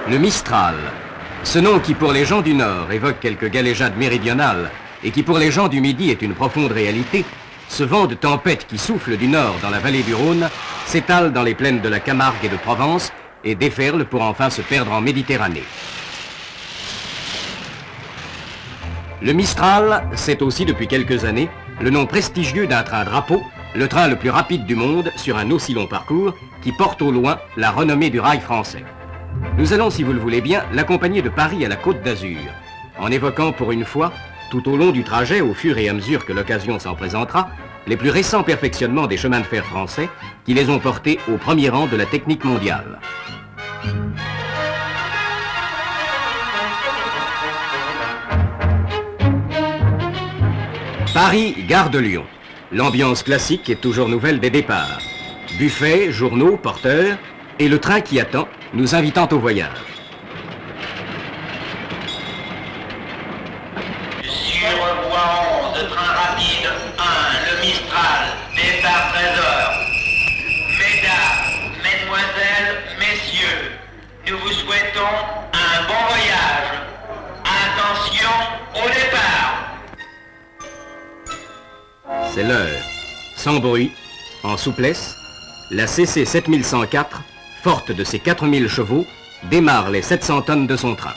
Le Mistral, ce nom qui pour les gens du Nord évoque quelques galéjades méridionales et qui pour les gens du Midi est une profonde réalité, ce vent de tempête qui souffle du Nord dans la vallée du Rhône s'étale dans les plaines de la Camargue et de Provence et déferle pour enfin se perdre en Méditerranée. Le Mistral, c'est aussi depuis quelques années le nom prestigieux d'un train drapeau, le train le plus rapide du monde sur un aussi long parcours qui porte au loin la renommée du rail français. Nous allons, si vous le voulez bien, l'accompagner de Paris à la Côte d'Azur, en évoquant pour une fois, tout au long du trajet, au fur et à mesure que l'occasion s'en présentera, les plus récents perfectionnements des chemins de fer français qui les ont portés au premier rang de la technique mondiale. Paris, gare de Lyon. L'ambiance classique est toujours nouvelle des départs. Buffets, journaux, porteurs, et le train qui attend, nous invitant au voyage. Sur voie 11, train rapide 1, le Mistral, départ 13h. Mesdames, mesdemoiselles, messieurs, nous vous souhaitons un bon voyage. Attention au départ. C'est l'heure. Sans bruit, en souplesse, la CC 7104, forte de ses 4000 chevaux, démarre les 700 tonnes de son train.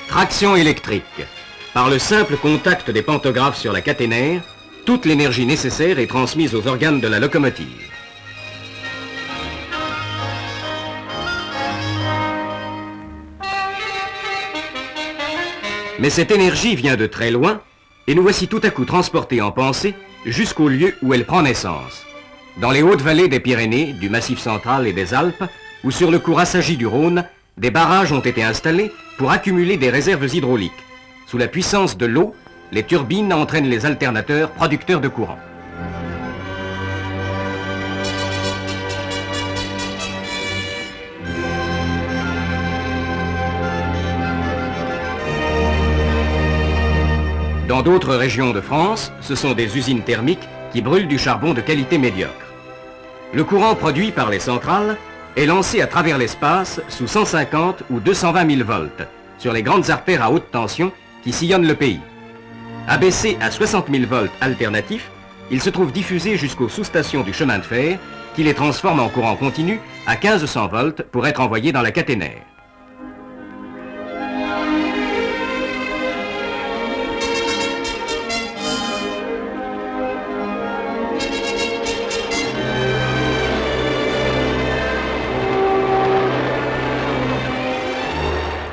Traction électrique. Par le simple contact des pantographes sur la caténaire, toute l'énergie nécessaire est transmise aux organes de la locomotive. Mais cette énergie vient de très loin et nous voici tout à coup transportés en pensée jusqu'au lieu où elle prend naissance. Dans les hautes vallées des Pyrénées, du Massif central et des Alpes, ou sur le cours assagi du Rhône, des barrages ont été installés pour accumuler des réserves hydrauliques. Sous la puissance de l'eau, les turbines entraînent les alternateurs producteurs de courant. Dans d'autres régions de France, ce sont des usines thermiques qui brûlent du charbon de qualité médiocre. Le courant produit par les centrales est lancé à travers l'espace sous 150 ou 220 000 volts sur les grandes artères à haute tension qui sillonnent le pays. Abaissé à 60 000 volts alternatifs, il se trouve diffusé jusqu'aux sous-stations du chemin de fer qui les transforment en courant continu à 1500 volts pour être envoyé dans la caténaire.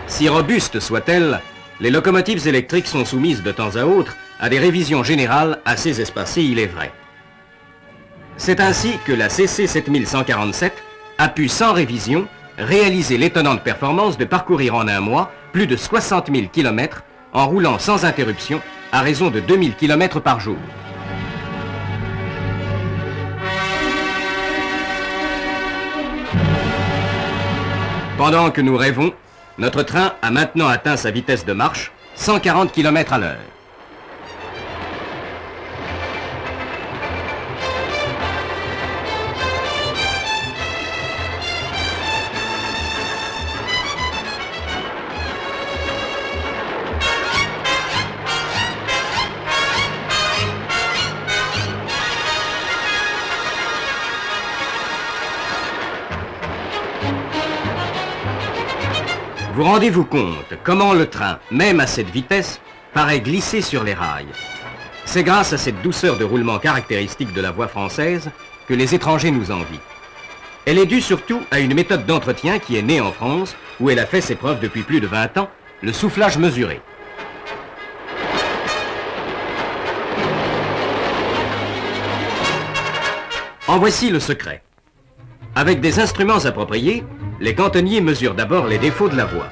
Si robustes soient-elles, les locomotives électriques sont soumises de temps à autre à des révisions générales assez espacées, il est vrai. C'est ainsi que la CC 7147 a pu, sans révision, réaliser l'étonnante performance de parcourir en un mois plus de 60 000 km en roulant sans interruption à raison de 2000 km par jour. Pendant que nous rêvons, notre train a maintenant atteint sa vitesse de marche, 140 km à l'heure. Vous rendez-vous compte comment le train, même à cette vitesse, paraît glisser sur les rails. C'est grâce à cette douceur de roulement caractéristique de la voie française que les étrangers nous envient. Elle est due surtout à une méthode d'entretien qui est née en France, où elle a fait ses preuves depuis plus de 20 ans, le soufflage mesuré. En voici le secret. Avec des instruments appropriés, les cantonniers mesurent d'abord les défauts de la voie.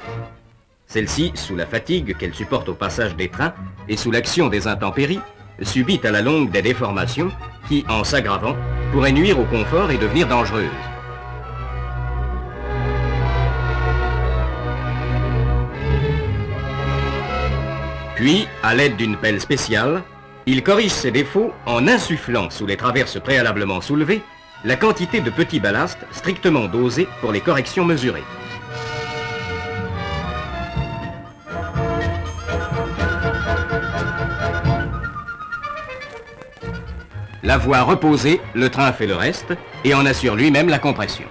Celle-ci, sous la fatigue qu'elle supporte au passage des trains et sous l'action des intempéries, subit à la longue des déformations qui, en s'aggravant, pourraient nuire au confort et devenir dangereuses. Puis, à l'aide d'une pelle spéciale, il corrige ces défauts en insufflant sous les traverses préalablement soulevées la quantité de petits ballasts strictement dosés pour les corrections mesurées. La voie reposée, le train fait le reste et en assure lui-même la compression.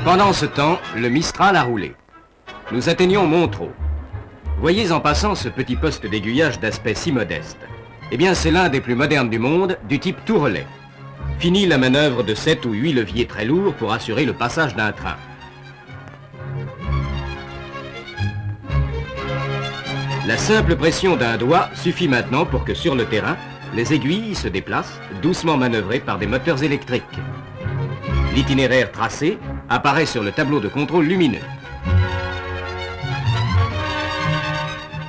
Pendant ce temps, le Mistral a roulé. Nous atteignons Montereau. Voyez en passant ce petit poste d'aiguillage d'aspect si modeste. Eh bien, c'est l'un des plus modernes du monde, du type tout relais. Fini la manœuvre de 7 ou 8 leviers très lourds pour assurer le passage d'un train. La simple pression d'un doigt suffit maintenant pour que sur le terrain, les aiguilles se déplacent, doucement manœuvrées par des moteurs électriques. L'itinéraire tracé apparaît sur le tableau de contrôle lumineux.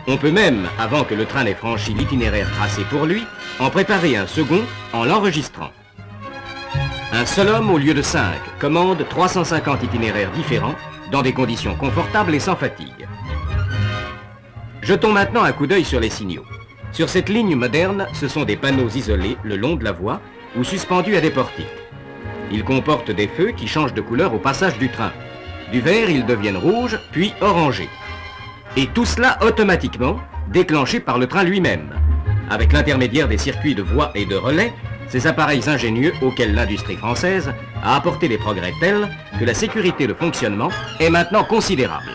On peut même, avant que le train n'ait franchi l'itinéraire tracé pour lui, en préparer un second en l'enregistrant. Un seul homme au lieu de 5 commande 350 itinéraires différents dans des conditions confortables et sans fatigue. Jetons maintenant un coup d'œil sur les signaux. Sur cette ligne moderne, ce sont des panneaux isolés le long de la voie ou suspendus à des portiques. Ils comportent des feux qui changent de couleur au passage du train. Du vert, ils deviennent rouges, puis orangés. Et tout cela automatiquement déclenché par le train lui-même, avec l'intermédiaire des circuits de voie et de relais, ces appareils ingénieux auxquels l'industrie française a apporté des progrès tels que la sécurité de fonctionnement est maintenant considérable.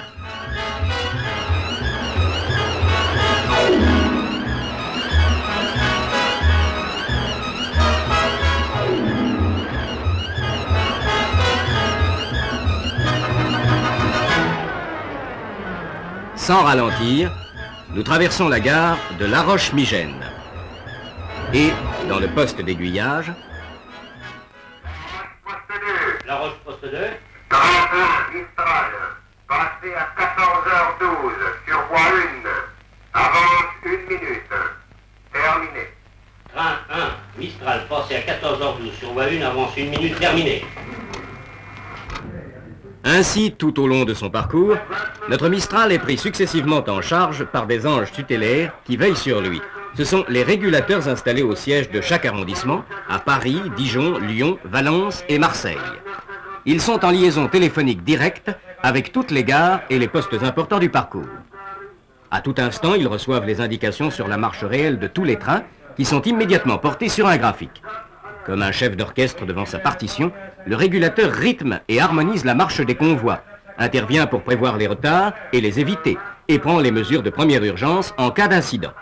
Sans ralentir, nous traversons la gare de La Roche-Migène. Et, dans le poste d'aiguillage... La Roche poste 2. Train 1 Mistral, passé à 14h12 sur voie 1. Avance 1 minute. Terminé. Train 1 Mistral, passé à 14h12 sur voie 1, avance 1 minute, terminé. Ainsi, tout au long de son parcours, notre Mistral est pris successivement en charge par des anges tutélaires qui veillent sur lui. Ce sont les régulateurs installés au siège de chaque arrondissement, à Paris, Dijon, Lyon, Valence et Marseille. Ils sont en liaison téléphonique directe avec toutes les gares et les postes importants du parcours. À tout instant, ils reçoivent les indications sur la marche réelle de tous les trains qui sont immédiatement portés sur un graphique. Comme un chef d'orchestre devant sa partition, le régulateur rythme et harmonise la marche des convois, intervient pour prévoir les retards et les éviter, et prend les mesures de première urgence en cas d'incident.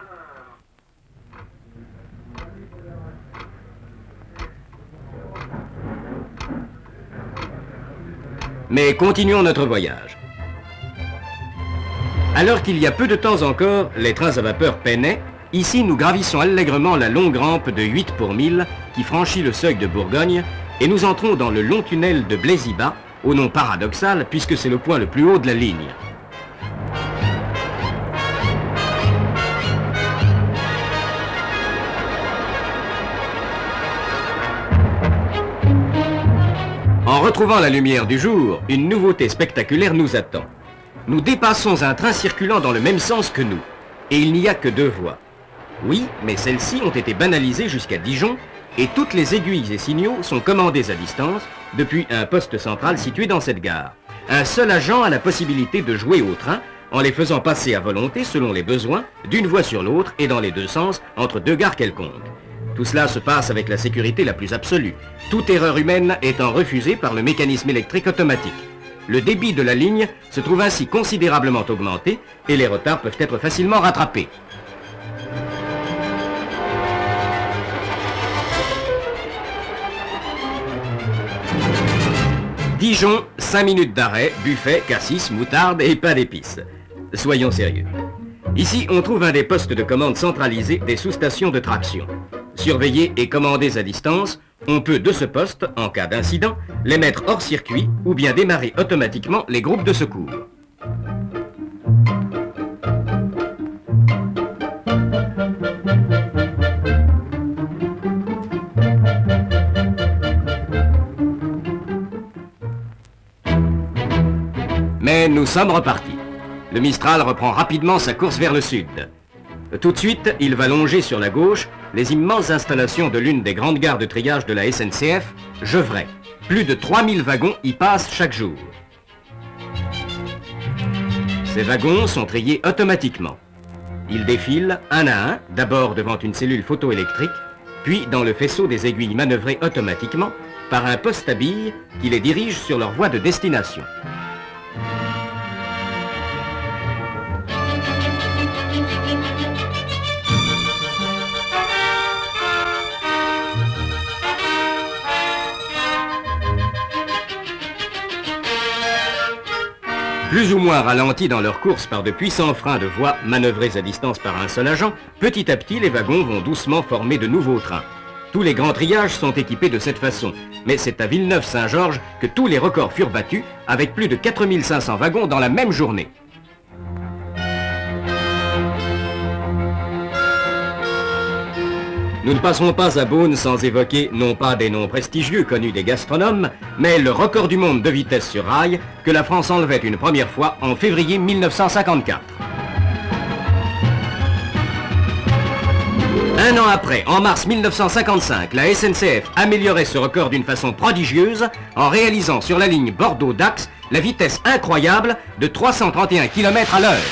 Mais continuons notre voyage. Alors qu'il y a peu de temps encore, les trains à vapeur peinaient, ici nous gravissons allègrement la longue rampe de 8 pour 1000 qui franchit le seuil de Bourgogne et nous entrons dans le long tunnel de Blaise-Iba, au nom paradoxal puisque c'est le point le plus haut de la ligne. En retrouvant la lumière du jour, une nouveauté spectaculaire nous attend. Nous dépassons un train circulant dans le même sens que nous, et il n'y a que 2 voies. Oui, mais celles-ci ont été banalisées jusqu'à Dijon, et toutes les aiguilles et signaux sont commandés à distance depuis un poste central situé dans cette gare. Un seul agent a la possibilité de jouer au train en les faisant passer à volonté selon les besoins, d'une voie sur l'autre et dans les deux sens, entre deux gares quelconques. Tout cela se passe avec la sécurité la plus absolue, toute erreur humaine étant refusée par le mécanisme électrique automatique. Le débit de la ligne se trouve ainsi considérablement augmenté et les retards peuvent être facilement rattrapés. Dijon, 5 minutes d'arrêt, buffet, cassis, moutarde et pas d'épices. Soyons sérieux. Ici, on trouve un des postes de commande centralisés des sous-stations de traction. Surveillés et commandés à distance, on peut de ce poste, en cas d'incident, les mettre hors circuit ou bien démarrer automatiquement les groupes de secours. Mais nous sommes repartis. Le Mistral reprend rapidement sa course vers le sud. Tout de suite, il va longer sur la gauche les immenses installations de l'une des grandes gares de triage de la SNCF, Gevrey. Plus de 3000 wagons y passent chaque jour. Ces wagons sont triés automatiquement. Ils défilent un à un, d'abord devant une cellule photoélectrique, puis dans le faisceau des aiguilles manœuvrées automatiquement par un poste à billes qui les dirige sur leur voie de destination. Plus ou moins ralentis dans leur course par de puissants freins de voie manœuvrés à distance par un seul agent, petit à petit les wagons vont doucement former de nouveaux trains. Tous les grands triages sont équipés de cette façon, mais c'est à Villeneuve-Saint-Georges que tous les records furent battus avec plus de 4500 wagons dans la même journée. Nous ne passerons pas à Beaune sans évoquer non pas des noms prestigieux connus des gastronomes, mais le record du monde de vitesse sur rail que la France enlevait une première fois en février 1954. Un an après, en mars 1955, la SNCF améliorait ce record d'une façon prodigieuse en réalisant sur la ligne Bordeaux-Dax la vitesse incroyable de 331 km à l'heure.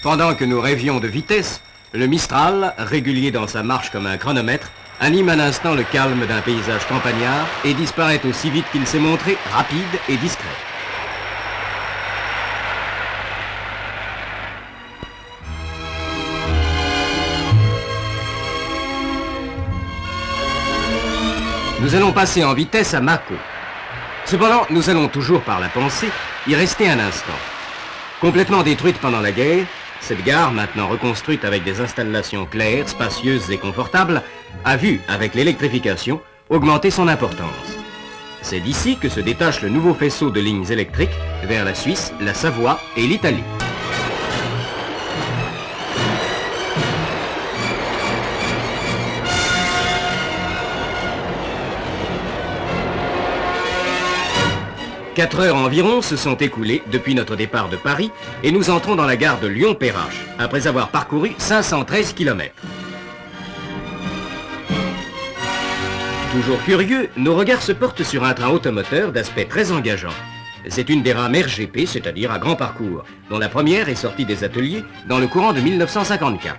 Pendant que nous rêvions de vitesse, le Mistral, régulier dans sa marche comme un chronomètre, anime un instant le calme d'un paysage campagnard et disparaît aussi vite qu'il s'est montré rapide et discret. Nous allons passer en vitesse à Mâcon. Cependant, nous allons toujours par la pensée y rester un instant. Complètement détruite pendant la guerre, cette gare, maintenant reconstruite avec des installations claires, spacieuses et confortables, a vu, avec l'électrification, augmenter son importance. C'est d'ici que se détache le nouveau faisceau de lignes électriques vers la Suisse, la Savoie et l'Italie. Quatre heures environ se sont écoulées depuis notre départ de Paris et nous entrons dans la gare de Lyon-Perrache, après avoir parcouru 513 km. Toujours curieux, nos regards se portent sur un train automoteur d'aspect très engageant. C'est une des rames RGP, c'est-à-dire à grand parcours, dont la première est sortie des ateliers dans le courant de 1954.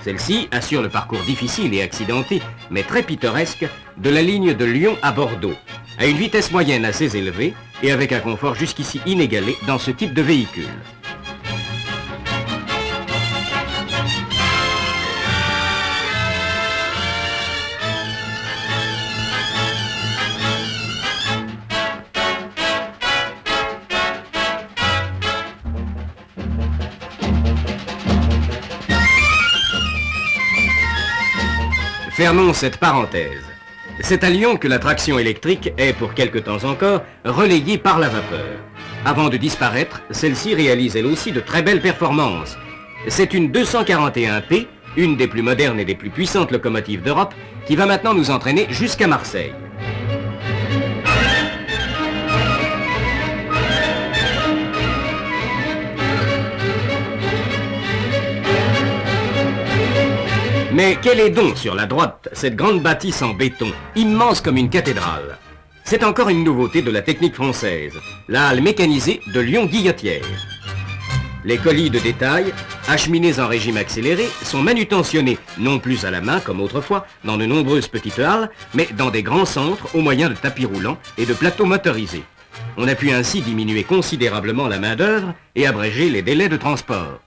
Celle-ci assure le parcours difficile et accidenté, mais très pittoresque, de la ligne de Lyon à Bordeaux, à une vitesse moyenne assez élevée et avec un confort jusqu'ici inégalé dans ce type de véhicule. Fermons cette parenthèse. C'est à Lyon que la traction électrique est, pour quelque temps encore, relayée par la vapeur. Avant de disparaître, celle-ci réalise elle aussi de très belles performances. C'est une 241P, une des plus modernes et des plus puissantes locomotives d'Europe, qui va maintenant nous entraîner jusqu'à Marseille. Mais quelle est donc sur la droite cette grande bâtisse en béton, immense comme une cathédrale? C'est encore une nouveauté de la technique française, la halle mécanisée de Lyon-Guillotière. Les colis de détail, acheminés en régime accéléré, sont manutentionnés non plus à la main comme autrefois dans de nombreuses petites halles, mais dans des grands centres au moyen de tapis roulants et de plateaux motorisés. On a pu ainsi diminuer considérablement la main-d'œuvre et abréger les délais de transport.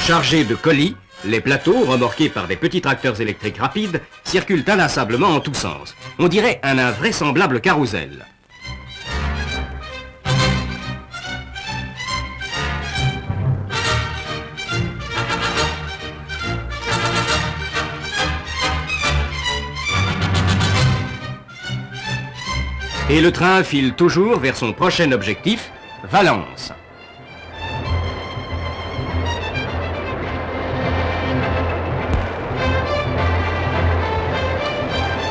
Chargés de colis, les plateaux, remorqués par des petits tracteurs électriques rapides, circulent inlassablement en tous sens. On dirait un invraisemblable carrousel. Et le train file toujours vers son prochain objectif, Valence.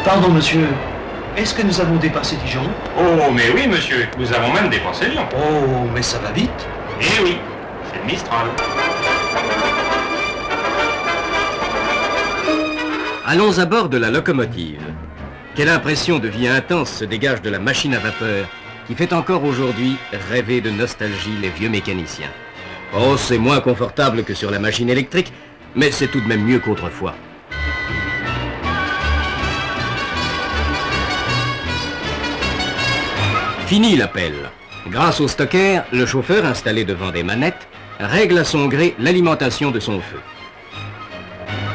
Pardon, monsieur. Est-ce que nous avons dépassé Dijon? Oh, mais oui, monsieur. Nous avons même dépassé Lyon. Oh, mais ça va vite. Eh oui, c'est le Mistral. Allons à bord de la locomotive. Quelle impression de vie intense se dégage de la machine à vapeur qui fait encore aujourd'hui rêver de nostalgie les vieux mécaniciens. Oh, c'est moins confortable que sur la machine électrique, mais c'est tout de même mieux qu'autrefois. Fini l'appel. Grâce au stocker, le chauffeur installé devant des manettes règle à son gré l'alimentation de son feu.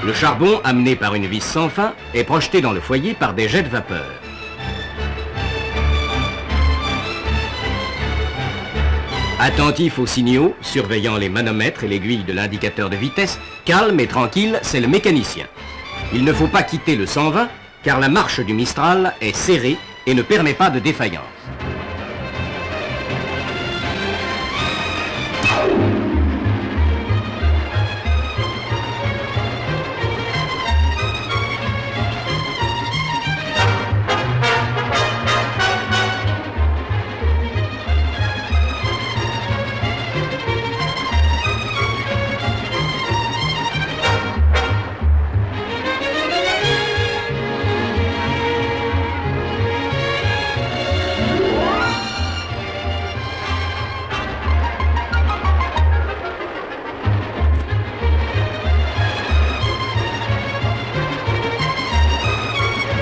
Le charbon, amené par une vis sans fin, est projeté dans le foyer par des jets de vapeur. Attentif aux signaux, surveillant les manomètres et l'aiguille de l'indicateur de vitesse, calme et tranquille, c'est le mécanicien. Il ne faut pas quitter le 120, car la marche du Mistral est serrée et ne permet pas de défaillance.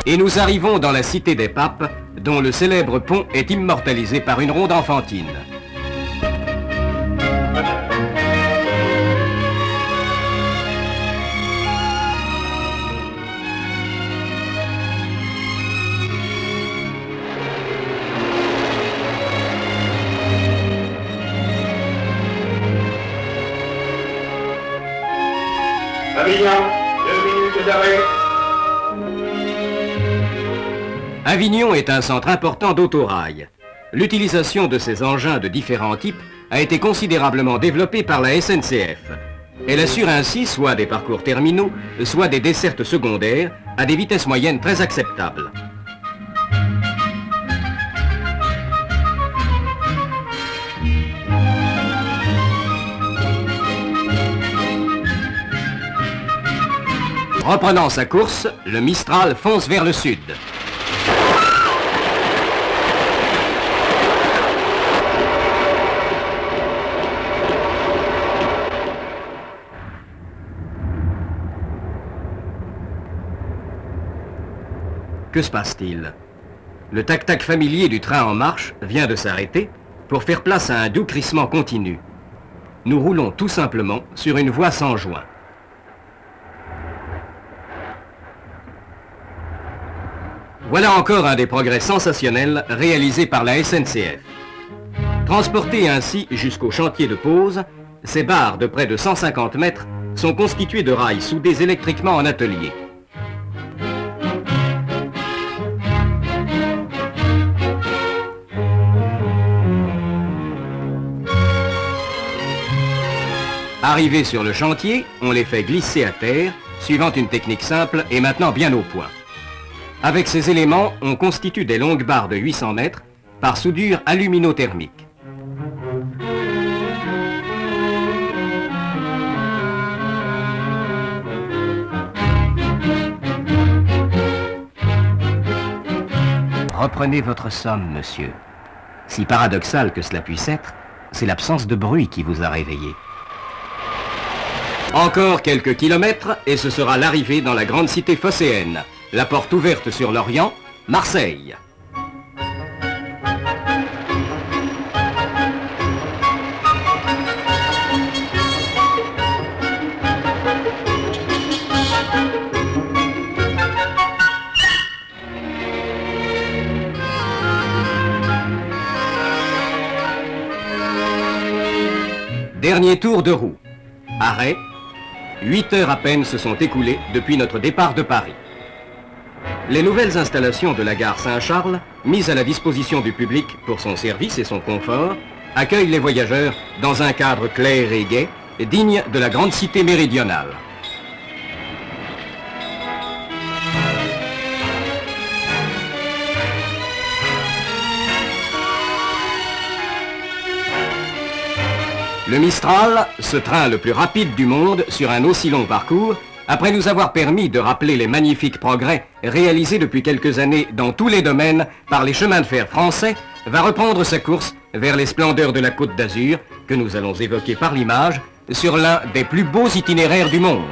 Et nous arrivons dans la cité des papes, dont le célèbre pont est immortalisé par une ronde enfantine. Avignon, 2 minutes d'arrêt. Avignon est un centre important d'autorail. L'utilisation de ces engins de différents types a été considérablement développée par la SNCF. Elle assure ainsi soit des parcours terminaux, soit des dessertes secondaires à des vitesses moyennes très acceptables. Reprenant sa course, le Mistral fonce vers le sud. Que se passe-t-il? Le tac-tac familier du train en marche vient de s'arrêter pour faire place à un doux crissement continu. Nous roulons tout simplement sur une voie sans joint. Voilà encore un des progrès sensationnels réalisés par la SNCF. Transportés ainsi jusqu'au chantier de pose, ces barres de près de 150 mètres sont constituées de rails soudés électriquement en atelier. Arrivés sur le chantier, on les fait glisser à terre, suivant une technique simple et maintenant bien au point. Avec ces éléments, on constitue des longues barres de 800 mètres par soudure aluminothermique. Reprenez votre somme, monsieur. Si paradoxal que cela puisse être, c'est l'absence de bruit qui vous a réveillé. Encore quelques kilomètres et ce sera l'arrivée dans la grande cité phocéenne, la porte ouverte sur l'Orient, Marseille. Dernier tour de roue. Arrêt. 8 heures à peine se sont écoulées depuis notre départ de Paris. Les nouvelles installations de la gare Saint-Charles, mises à la disposition du public pour son service et son confort, accueillent les voyageurs dans un cadre clair et gai, digne de la grande cité méridionale. Le Mistral, ce train le plus rapide du monde sur un aussi long parcours, après nous avoir permis de rappeler les magnifiques progrès réalisés depuis quelques années dans tous les domaines par les chemins de fer français, va reprendre sa course vers les splendeurs de la Côte d'Azur, que nous allons évoquer par l'image, sur l'un des plus beaux itinéraires du monde.